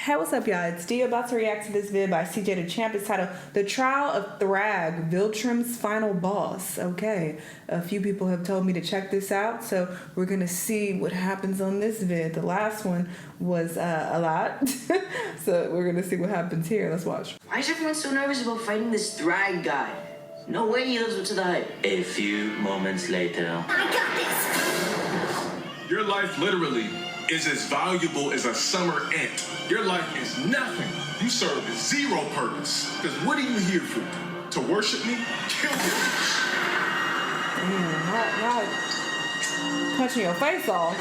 Hey, what's up, y'all? It's D about to react to this vid by CJ the Champ. It's titled The Trial of Thragg, VILTRUMS' Final Boss. Okay, a few people have told me to check this out, so we're gonna see what happens on this vid. The last one was a lot, so we're gonna see what happens here. Let's watch. Why is everyone so nervous about fighting this Thragg guy? No way he lives up to the hype. A few moments later. I got this! Your life literally is as valuable as a summer ant. Your life is nothing. You serve zero purpose. Because what are you here for? To worship me? Kill me. Not punching your face off.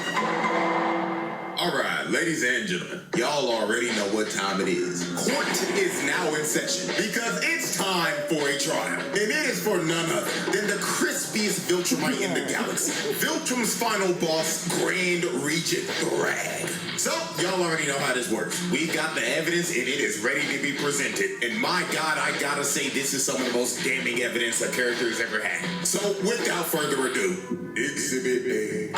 All right, ladies and gentlemen, y'all already know what time it is. Court is now in session because it's time for a trial. And it is for none other than the crispiest Viltrumite in the galaxy. Viltrum's final boss, Grand Regent Thragg. So, y'all already know how this works. We've got the evidence and it is ready to be presented. And my God, I gotta say this is some of the most damning evidence a character has ever had. So, without further ado, Exhibit A.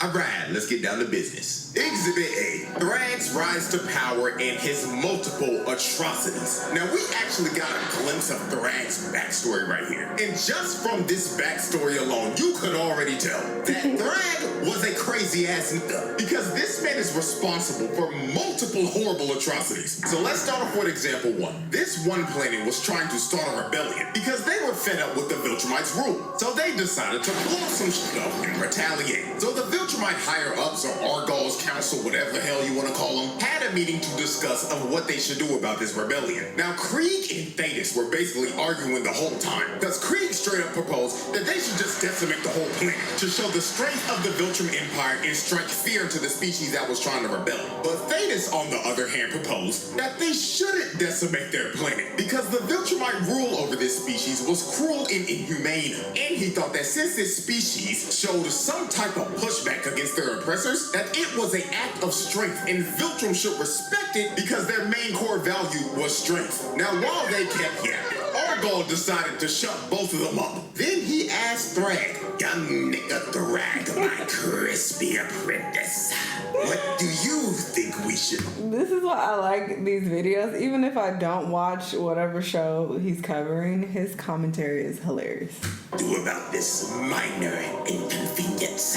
Alright, let's get down to business. Exhibit A, Thragg's rise to power and his multiple atrocities. Now, we actually got a glimpse of Thragg's backstory right here. And just from this backstory alone, you could already tell that Thragg was a crazy-ass nigga. Because this man is responsible for multiple horrible atrocities. So let's start off with example 1. This one planet was trying to start a rebellion because they were fed up with the Viltrumites' rule. So they decided to blow some shit up and retaliate. So the Viltrumite higher-ups or Argos Council, whatever the hell you want to call them, had a meeting to discuss of what they should do about this rebellion. Now, Krieg and Thetis were basically arguing the whole time, because Krieg straight up proposed that they should just decimate the whole planet to show the strength of the Viltrum Empire and strike fear into the species that was trying to rebel. But Thetis, on the other hand, proposed that they shouldn't decimate their planet, because the Viltrumite rule over this species was cruel and inhumane, and he thought that since this species showed some type of pushback against their oppressors, that it was an act of strength, and Viltrum should respect it because their main core value was strength. Now, while they kept yapping, Argol decided to shut both of them up. Then he asked Thragg, "Young nigga Thragg, my crispy apprentice, what do you think we should..." This is why I like these videos. Even if I don't watch whatever show he's covering, his commentary is hilarious. "Do about this minor inconvenience."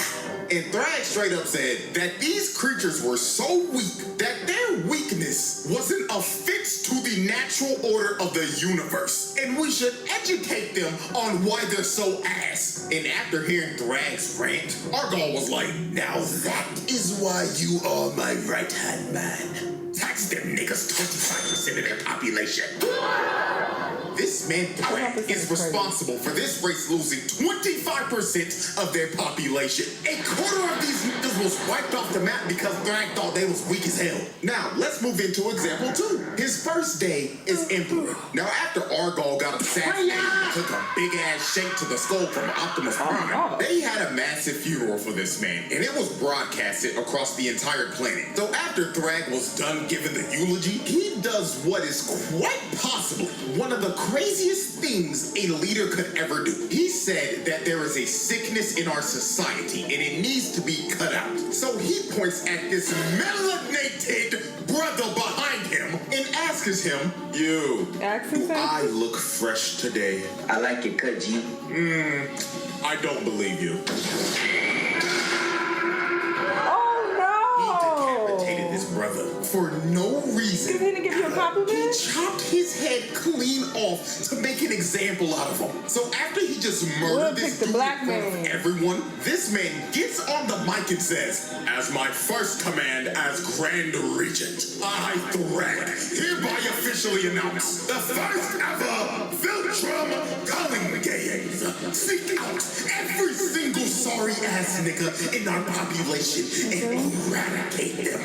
And Thragg straight up said that these creatures were so weak that their weakness was an offense to the natural order of the universe. And we should educate them on why they're so ass. And after hearing Thragg's rant, Argol was like, "Now that is why you are my right-hand man. Tax them niggas 25% of their population." This man Thragg is responsible for this race losing 25% of their population. A quarter of these niggas was wiped off the map because Thragg thought they was weak as hell. Now, let's move into example 2. His first day is Emperor. Now, after Argol got assassinated and took a big-ass shake to the skull from Optimus Prime, they had a massive funeral for this man, and it was broadcasted across the entire planet. So after Thragg was done giving the eulogy, he does what is quite possibly one of the craziest things a leader could ever do. He said that there is a sickness in our society and it needs to be cut out. So he points at this melanated brother behind him and asks him, "You, do I look fresh today?" I like it, cut G. I don't believe you. Decapitated this brother for no reason. He didn't give you a compliment? He chopped his head clean off to make an example out of him. So after he just murdered this dude in front of everyone, this man gets on the mic and says, "As my first command as Grand Regent, I, Thragg, hereby officially announce the first ever Viltrum culling games. Seek out every single sorry-ass nigga in our population and eradicate them.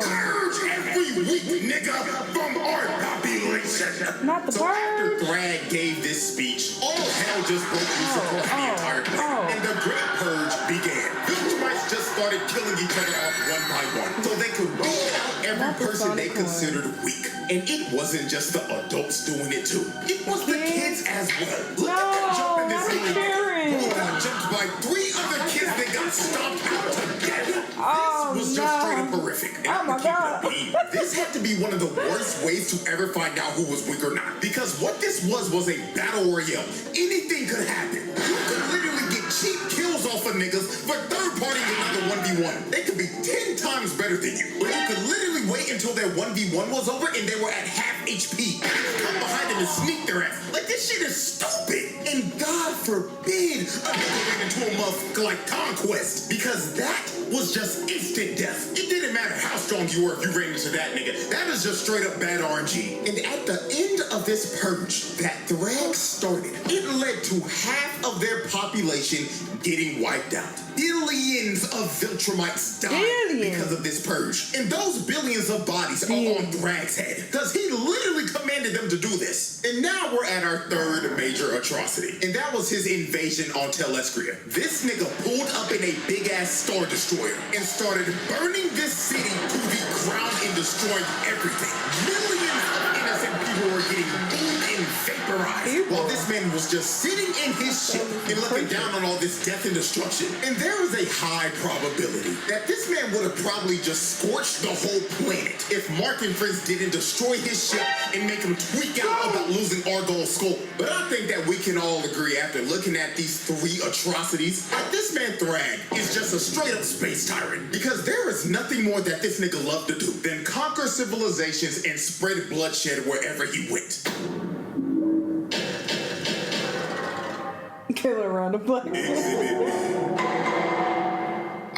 Purge every weak nigga from our population." Not the So after Thragg gave this speech, all hell just broke loose across the entire planet, and the Great Purge began. Viltrumites just started killing each other off one by one, so they could weed out every person they considered weak. And it wasn't just the adults doing it too. It was the kids as well. Look at them jumping this jumped by 3 other kids that got stomped out to death. Oh, This was just straight up horrific. And Oh, I'm my gonna keep it God. a beam. This had to be one of the worst ways to ever find out who was weak or not. Because what this was a battle royale. Anything could happen. You could literally get cheap kills off of niggas for third-partying another 1v1. They could be 10 times better than you. But you could literally wait until their 1v1 was over and they were at half HP. Come behind them and sneak their ass. Like, this shit is stupid. And God forbid a nigga ran into a motherfucker like Conquest. Because that was just instant death. It didn't matter how strong you were if you ran into that nigga. That is just straight up bad RNG. And at the end of this purge that Thragg started, it led to half of their population getting wiped out. Billions of Viltrumites died Billions. because of this purge. And those billions of bodies are on Thragg's head. Because he literally commanded them to do this. And now we're at our third major atrocity. And that was his invasion on Telescria. This nigga pulled up in a big ass Star Destroyer and started burning this city to the ground and destroying everything. Millions of innocent people were getting burned and vaporized while this man was just sitting in his ship and looking down on all this death and destruction. And there is a high probability that this man would have probably just scorched the whole planet if Mark and friends didn't destroy his ship and make him tweak out about losing Argol's skull. But I think that we can all agree after looking at these 3 atrocities that this man Thragg is just a straight up space tyrant. Because there is nothing more that this nigga loved to do than conquer civilizations and spread bloodshed wherever he went. Killer round of applause.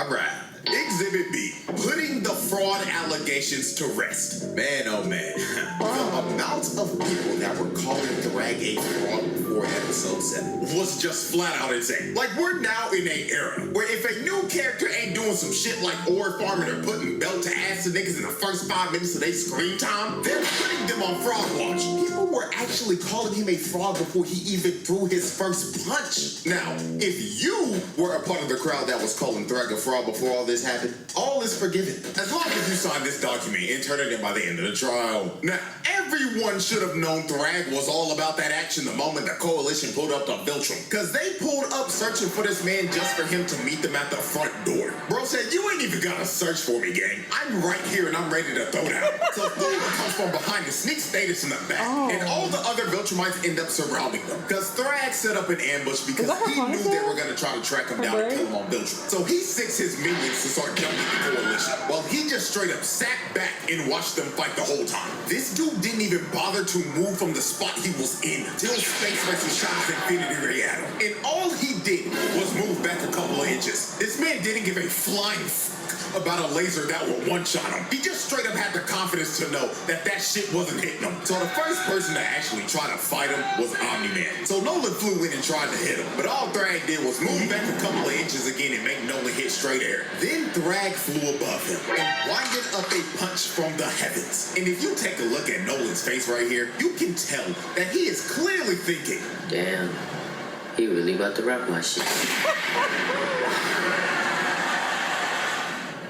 Alright. Exhibit B. Putting the fraud allegations to rest. Man, oh man. The amount of people that were calling Thragg a fraud before episode 7 was just flat out insane. Like, we're now in an era where if a new character ain't doing some shit like ore farming or putting belt to ass to niggas in the first 5 minutes of their screen time, they're putting them on fraud watch. People were actually calling him a fraud before he even threw his first punch. Now, if you were a part of the crowd that was calling Thragg a fraud before all this happened, all is forgiven. As long as you sign this document and turn it in by the end of the trial. Now, everyone should have known Thragg was all about that action the moment the coalition pulled up to Viltrum. Because they pulled up searching for this man just for him to meet them at the front door. Bro said, you ain't even gotta search for me, gang. I'm right here and I'm ready to throw down. So Thula comes from behind and sneaks Status in the back. And all the other Viltrumites end up surrounding them. Because Thragg set up an ambush because he knew they were going to try to track him down and kill him on Viltrum. So he sicks his minions to start jumping the coalition, while he just straight up sat back and watched them fight the whole time. This dude didn't even bother to move from the spot he was in till Space Racer shot his Infinity Ray at him. And all he did was move back a couple of inches. This man didn't give a flying about a laser that would one-shot him. He just straight up had the confidence to know that that shit wasn't hitting him. So the first person to actually try to fight him was Omni-Man. So Nolan flew in and tried to hit him, but all Thragg did was move back a couple of inches again and make Nolan hit straight air. Then Thragg flew above him and winded up a punch from the heavens. And if you take a look at Nolan's face right here, you can tell that he is clearly thinking, Damn, he really about to rock my shit.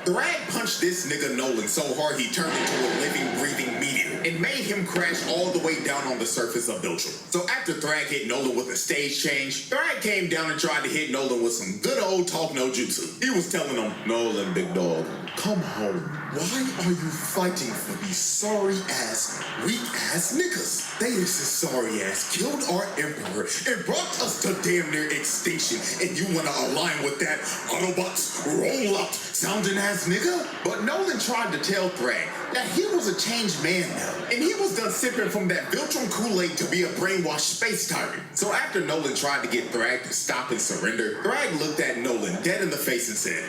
Thragg punched this nigga Nolan so hard he turned into a living, breathing meteor and made him crash all the way down on the surface of Viltrum. So after Thragg hit Nolan with a stage change, Thragg came down and tried to hit Nolan with some good old talk no jutsu. He was telling him, Nolan, big dog, come home. Why are you fighting for these sorry-ass, weak-ass niggas? They sorry-ass killed our emperor and brought us to damn near extinction, and you want to align with that Autobots roll-out sounding ass nigga? But Nolan tried to tell Thragg that he was a changed man now, and he was done sipping from that Viltrum Kool-Aid to be a brainwashed space tyrant. So after Nolan tried to get Thragg to stop and surrender, Thragg looked at Nolan dead in the face and said,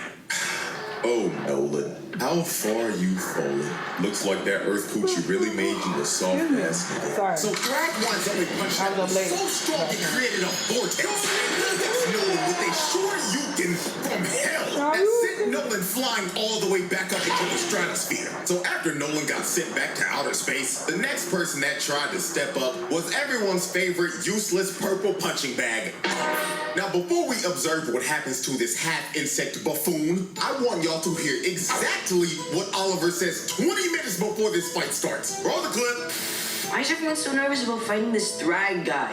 oh, Nolan, how far you fallen. Looks like that Earth coochie really made you a soft-ass nigga. Sorry. So Thragg winds up and punched out was so strong it created a vortex. That's Nolan with a Shoryuken from hell that sent Nolan flying all the way back up into the stratosphere. So after Nolan got sent back to outer space, the next person that tried to step up was everyone's favorite useless purple punching bag. Now, before we observe what happens to this half-insect buffoon, I want y'all to hear exactly what Oliver says 20 minutes before this fight starts. Roll the clip. Why is everyone so nervous about fighting this Thragg guy?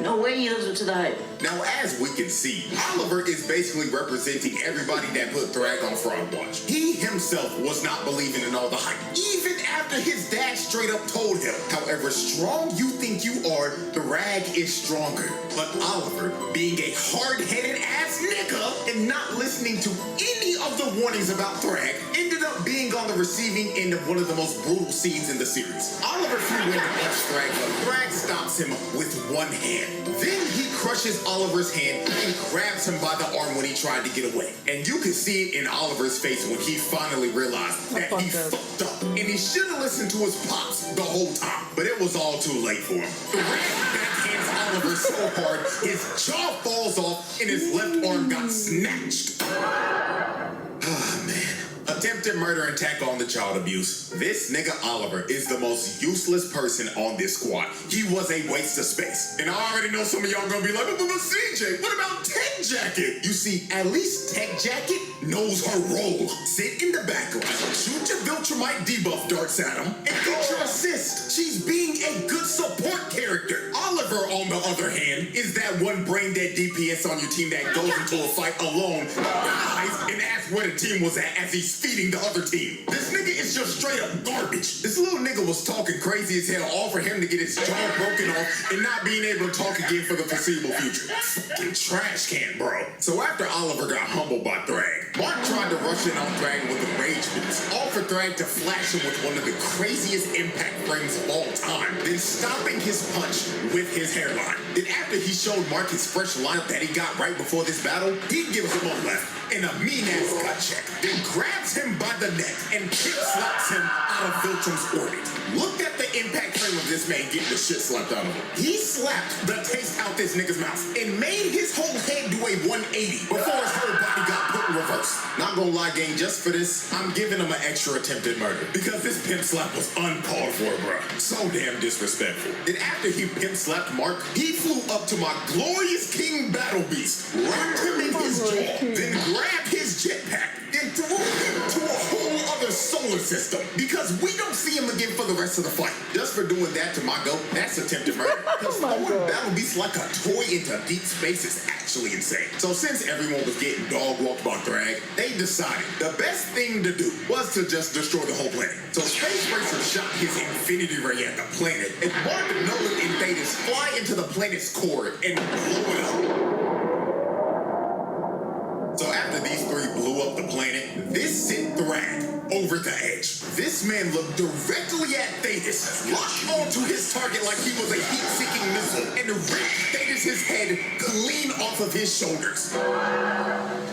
No way he lives up to the hype. Now, as we can see, Oliver is basically representing everybody that put Thragg on Frog Watch. He himself was not believing in all the hype, even after his dad straight up told him, however strong you think you are, Thragg is stronger. But Oliver, being a hard-headed ass nigga and not listening to any of the warnings about Thragg, ended up being on the receiving end of one of the most brutal scenes in the series. Oliver flew in to punch Thragg, but Thragg stops him with one hand. Then he crushes Oliver's hand and grabs him by the arm when he tried to get away. And you can see it in Oliver's face when he finally realized that he fucked up. And he should have listened to his pops the whole time. But it was all too late for him. Thragg backhands Oliver so hard, his jaw falls off and his left arm got snatched. Ah, man. Attempted murder and attack on the child abuse. This nigga Oliver is the most useless person on this squad. He was a waste of space. And I already know some of y'all gonna be like, but CJ, what about Tech Jacket? You see, at least Tech Jacket knows her role. Sit in the background, shoot your Viltrumite debuff darts at him, and get your assist. She's being a good support character. Oliver, on the other hand, is that one brain-dead DPS on your team that goes into a fight alone, dies, and asks where the team was at as he's feeding the other team. This nigga is just straight up garbage. This little nigga was talking crazy as hell, all for him to get his jaw broken off and not being able to talk again for the foreseeable future. Fucking trash can, bro. So after Oliver got humbled by Thragg, Mark tried to rush in on Thragg with a rage boost, all for Thragg to flash him with one of the craziest impact frames of all time, then stopping his punch with his hairline. Then after he showed Mark his fresh lineup that he got right before this battle, he gives him a left and a mean-ass gut check, then grabs him by the neck and kick slaps him out of Viltrum's orbit. Look at the impact frame of this man getting the shit slapped out of him. He slapped the taste out this nigga's mouth and made his whole head do a 180 before his whole body got put in reverse. Not gonna lie, gang, just for this, I'm giving him an extra attempted murder because this pimp slap was uncalled for, bro. So damn disrespectful. And after he pimp slapped Mark, he flew up to my glorious King Battle Beast, rocked him in his jaw, then grabbed his jetpack and threw him to a whole other solar system because we don't see him again for the rest of the fight. Just for doing that to my goat, that's attempted murder. Because throwing Battle Beast like a toy into deep space is actually insane. So since everyone was getting dog walked by Thragg, they decided the best thing to do was to just destroy the whole planet. So Space Racer shot his infinity ray at the planet, and Mark, Nolan, and Thetis fly into the planet's core and blow it up. So after these three blew up the planet, this sent Thragg over the edge. This man looked directly at Thetis, locked onto his target like he was a heat-seeking missile, and ripped Thetis' head clean off of his shoulders.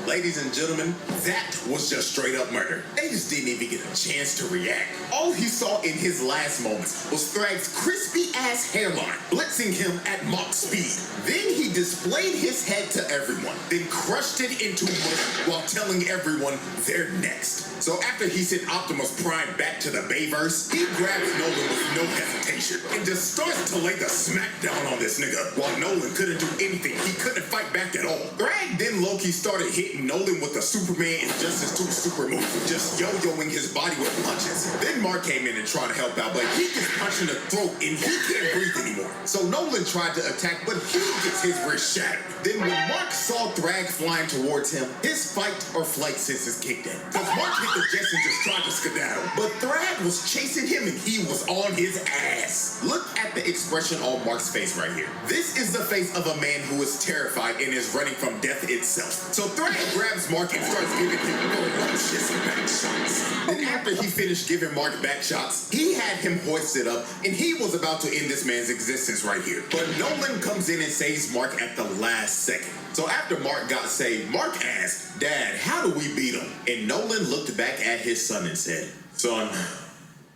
Ladies and gentlemen, that was just straight up murder. Thetis didn't even get a chance to react. All he saw in his last moments was Thragg's crispy-ass hairline, blitzing him at Mach speed. Then he displayed his head to everyone, then crushed it into mush while telling everyone they're next. So after he sent Optimus Prime back to the Bayverse, he grabs Nolan with no hesitation and just starts to lay the smackdown on this nigga. While Nolan couldn't do anything, he couldn't fight back at all. Thragg then low-key started hitting Nolan with the Superman Injustice 2 super move, just yo-yoing his body with punches. Then Mark came in and tried to help out, but he gets punched in the throat and he can't breathe anymore. So Nolan tried to attack, but he gets his wrist shattered. Then when Mark saw Thragg flying towards him, his fight or flight senses kicked in. Because Mark hit the jets and just tried to skedaddle, but Thragg was chasing him and he was on his ass. Look at the expression on Mark's face right here. This is the face of a man who is terrified and is running from death itself. So Thragg grabs Mark and starts giving him ferocious back shots. Then after he finished giving Mark back shots, he had him hoisted up and he was about to end this man's existence right here. But Nolan comes in and saves Mark at the last second. So after Mark got saved, Mark asked, "Dad, how do we beat him?" And Nolan looked back at his son and said, "Son,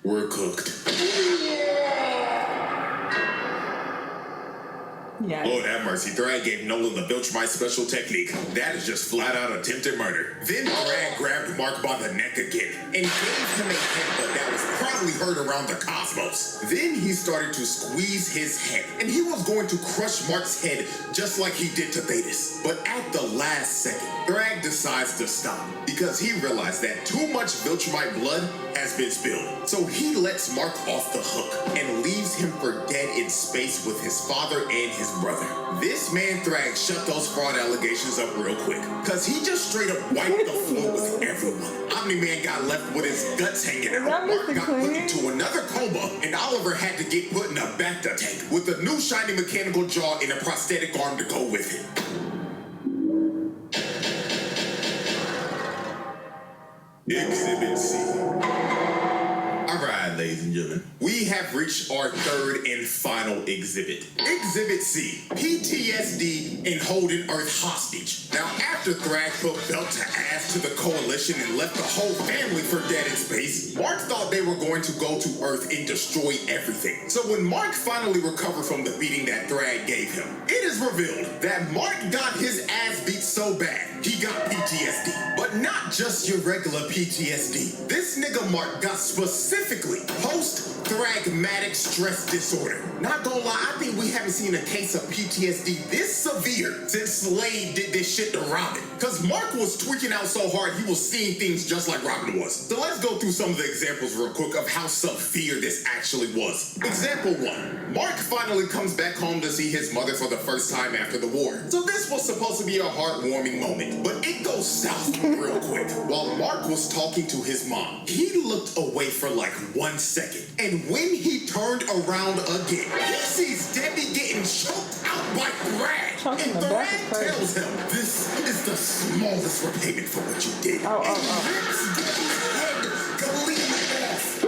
we're cooked." Yeah. Lord have mercy, Thragg gave Nolan the Viltrumite special technique. That is just flat out attempted murder. Then Thragg grabbed Mark by the neck again and gave him a headbutt that was probably finally heard around the cosmos. Then he started to squeeze his head, and he was going to crush Mark's head just like he did to Thetis. But at the last second, Thragg decides to stop because he realized that too much Viltrumite blood has been spilled. So he lets Mark off the hook and leaves him for dead in space with his father and his brother. This man Thragg shut those fraud allegations up real quick because he just straight up wiped the floor with everyone. Omni-Man got left with his guts hanging out. Mark got put into another coma, and Oliver had to get put in a Bacta tank with a new shiny mechanical jaw and a prosthetic arm to go with it. Exhibit C. Alright, ladies and gentlemen, we have reached our third and final exhibit. Exhibit C, PTSD and holding Earth hostage. Now, after Thragg put belt to ass to the Coalition and left the whole family for dead in space, Mark thought they were going to go to Earth and destroy everything. So when Mark finally recovered from the beating that Thragg gave him, it is revealed that Mark got his ass beat so bad, he got PTSD. But not just your regular PTSD. This nigga Mark got specifically post-thragmatic stress disorder. Not gonna lie, I think we haven't seen a case of PTSD this severe since Slade did this shit to Robin. Cause Mark was tweaking out so hard he was seeing things just like Robin was. So let's go through some of the examples real quick of how severe this actually was. Example 1. Mark finally comes back home to see his mother for the first time after the war. So this was supposed to be a heartwarming moment, but it goes south real quick. While Mark was talking to his mom, he looked away for like 1 second. And when he turned around again, he sees Debbie getting choked out by Thragg. And Thragg tells him, "This is the smallest repayment for what you did." And rips Debbie's head clean off.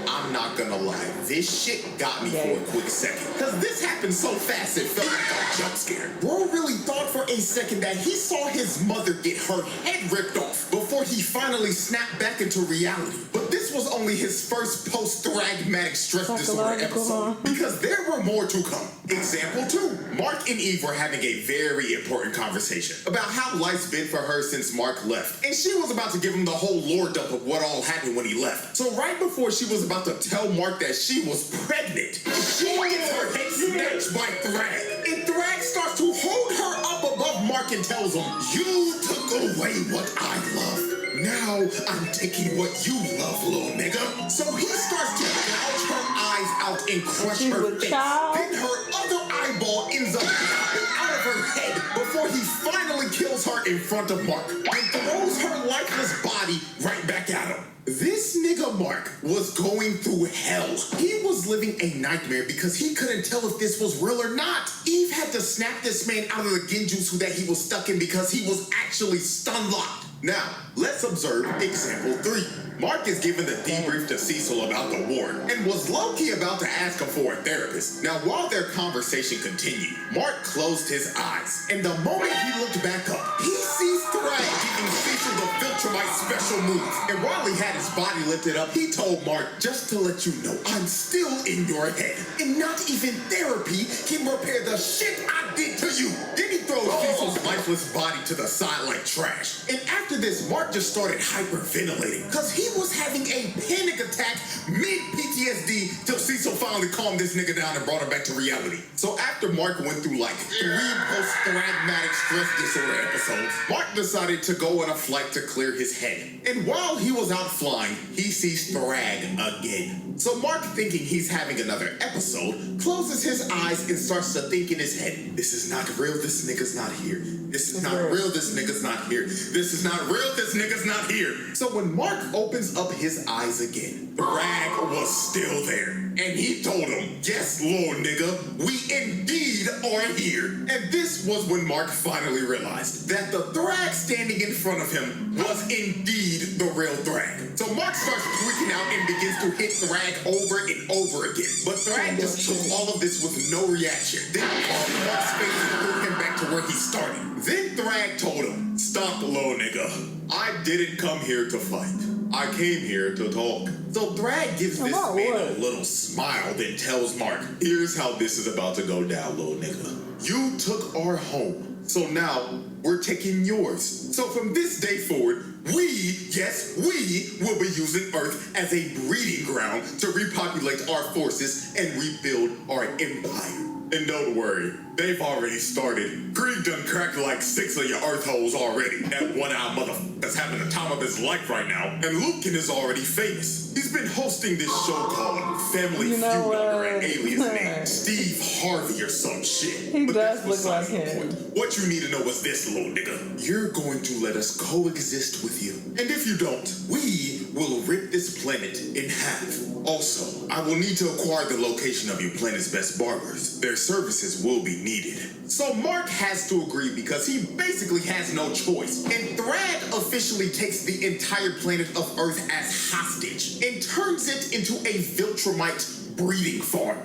I'm not gonna lie, this shit got me for a quick second. Cause this happened so fast it felt like a jump scare. Bro really thought for a second that he saw his mother get her head ripped off before he finally snapped back into reality. But this was only his first post-thragmatic stress disorder episode, because there were more to come. Example 2. Mark and Eve were having a very important conversation about how life's been for her since Mark left. And she was about to give him the whole lore dump of what all happened when he left. So right before she was about to tell Mark that she was pregnant, she gets her head snatched by Thragg. And Thragg starts to hold her up above Mark and tells him, "You took away what I love. Now I'm taking what you love, little nigga." So he starts to gouge her eyes out and crush her face. Then her other eyeball ends up popping out of her head before he finally kills her in front of Mark and throws her lifeless body right back at him. This nigga Mark was going through hell. He was living a nightmare because he couldn't tell if this was real or not. Eve had to snap this man out of the genjutsu that he was stuck in because he was actually stun locked. Now, let's observe example 3. Mark is giving the debrief to Cecil about the war and was low-key about to ask him for a therapist. Now, while their conversation continued, Mark closed his eyes, and the moment he looked back up, he sees Thragg giving Cecil the Viltrumite special moves. And while he had his body lifted up, he told Mark, "Just to let you know, I'm still in your head, and not even therapy can repair the shit I did to you." Then he throws Cecil's lifeless body to the side like trash. And after this, Mark just started hyperventilating because he was having a panic attack mid-PTSD till Cecil finally calmed this nigga down and brought him back to reality. So after Mark went through like 3 post-thragmatic stress disorder episodes, Mark decided to go on a flight to clear his head. And while he was out flying, he sees Thragg again. So Mark, thinking he's having another episode, closes his eyes and starts to think in his head, "This is not real, this nigga's not here. This is not real, this nigga's not here. This is not real, this nigga's not here." So when Mark opens up his eyes again, Thragg was still there. And he told him, "Yes, little nigga, we indeed are here." And this was when Mark finally realized that the Thragg standing in front of him was indeed the real Thragg. So Mark starts freaking out and begins to hit Thragg over and over again. But Thragg just took all of this with no reaction. Then caught Mark's face and threw him back to where he started. Then Thragg told him, "Stop, little nigga. I didn't come here to fight. I came here to talk." So Thragg gives this man a little smile, then tells Mark, "Here's how this is about to go down, little nigga. You took our home, so now we're taking yours. So from this day forward, we, yes, we will be using Earth as a breeding ground to repopulate our forces and rebuild our empire. And don't worry, they've already started. Greed done cracked like 6 of your Earth holes already. That one-eyed motherfucker's having the time of his life right now. And Lucan is already famous. He's been hosting this show called Family Feud under an alias named Steve Harvey or some shit. He but does that's look like besides the him. point. What you need to know is this, little nigga. You're going to let us coexist with you. And if you don't, we will rip this planet in half. Also, I will need to acquire the location of your planet's best barbers. Their services will be needed. So Mark has to agree because he basically has no choice. And Thragg officially takes the entire planet of Earth as hostage and turns it into a Viltrumite breeding farm.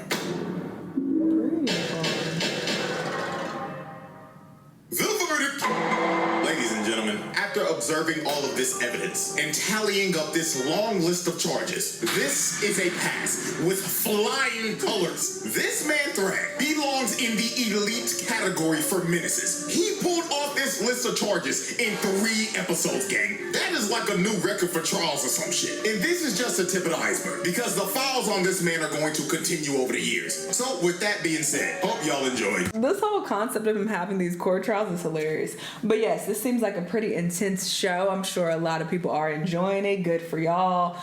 The verdict! Ladies and gentlemen, after observing all of this evidence and tallying up this long list of charges, this is a pass with flying colors. This man Thragg belongs in the elite category for menaces. He pulled off this list of charges in 3 episodes, gang. That is like a new record for Charles or some shit. And this is just the tip of the iceberg because the files on this man are going to continue over the years. So with that being said, hope y'all enjoyed. This whole concept of him having these court trials is hilarious. But yes, this seems like a pretty intense show. I'm sure a lot of people are enjoying it. Good for y'all.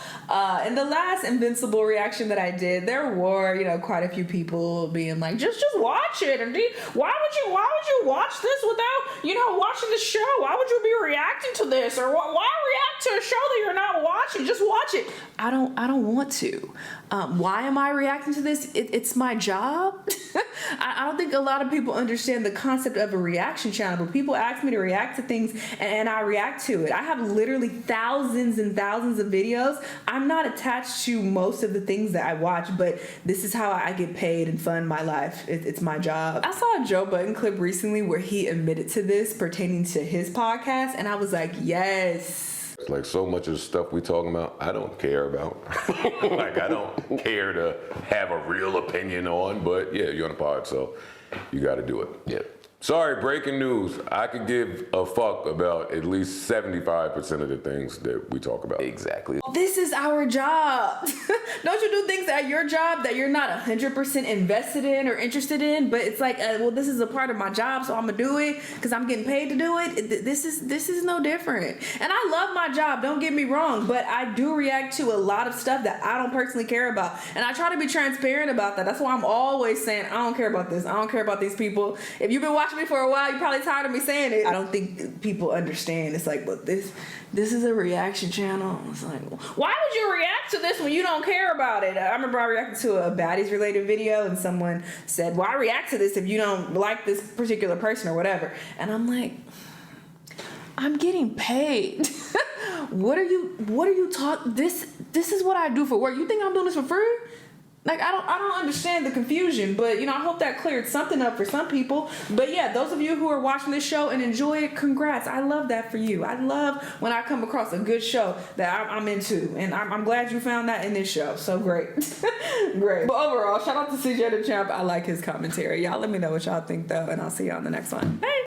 In the last Invincible reaction that I did, there were, quite a few people being like, just watch it. And why would you watch this without, watching the show? Why would you be reacting to this? Or why react to a show that you're not watching? Just watch it. I don't want to. Why am I reacting to this? It's my job. I don't think a lot of people understand the concept of a reaction channel, but people ask me to react to things and I react to it. I have literally thousands and thousands of videos. I'm not attached to most of the things that I watch, but this is how I get paid and fund my life. It's my job. I saw a Joe Budden clip recently where he admitted to this pertaining to his podcast, and I was like, yes. It's like so much of the stuff we talking about, I don't care about. Like, I don't care to have a real opinion on, but yeah, you're on a pod, so you got to do it. Yeah. Sorry, breaking news. I could give a fuck about at least 75% of the things that we talk about. Exactly. This is our job. Don't you do things at your job that you're not 100% invested in or interested in, but it's like, well, this is a part of my job, so I'm gonna do it because I'm getting paid to do it. This is no different. And I love my job, don't get me wrong, but I do react to a lot of stuff that I don't personally care about. And I try to be transparent about that. That's why I'm always saying, I don't care about this. I don't care about these people. If you've been watching me for a while, you're probably tired of me saying it. I don't think people understand. It's like, but this is a reaction channel. It's like, why would you react to this when you don't care about it? I remember I reacted to a baddies related video and someone said, why react to this if you don't like this particular person or whatever? And I'm like, I'm getting paid. What are you talking? This is what I do for work. You think I'm doing this for free? Like, I don't understand the confusion, but, I hope that cleared something up for some people. But yeah, those of you who are watching this show and enjoy it, congrats. I love that for you. I love when I come across a good show that I'm into, and I'm glad you found that in this show. So great. Great. But overall, shout out to CJ the Champ. I like his commentary. Y'all let me know what y'all think, though, and I'll see you on the next one. Hey!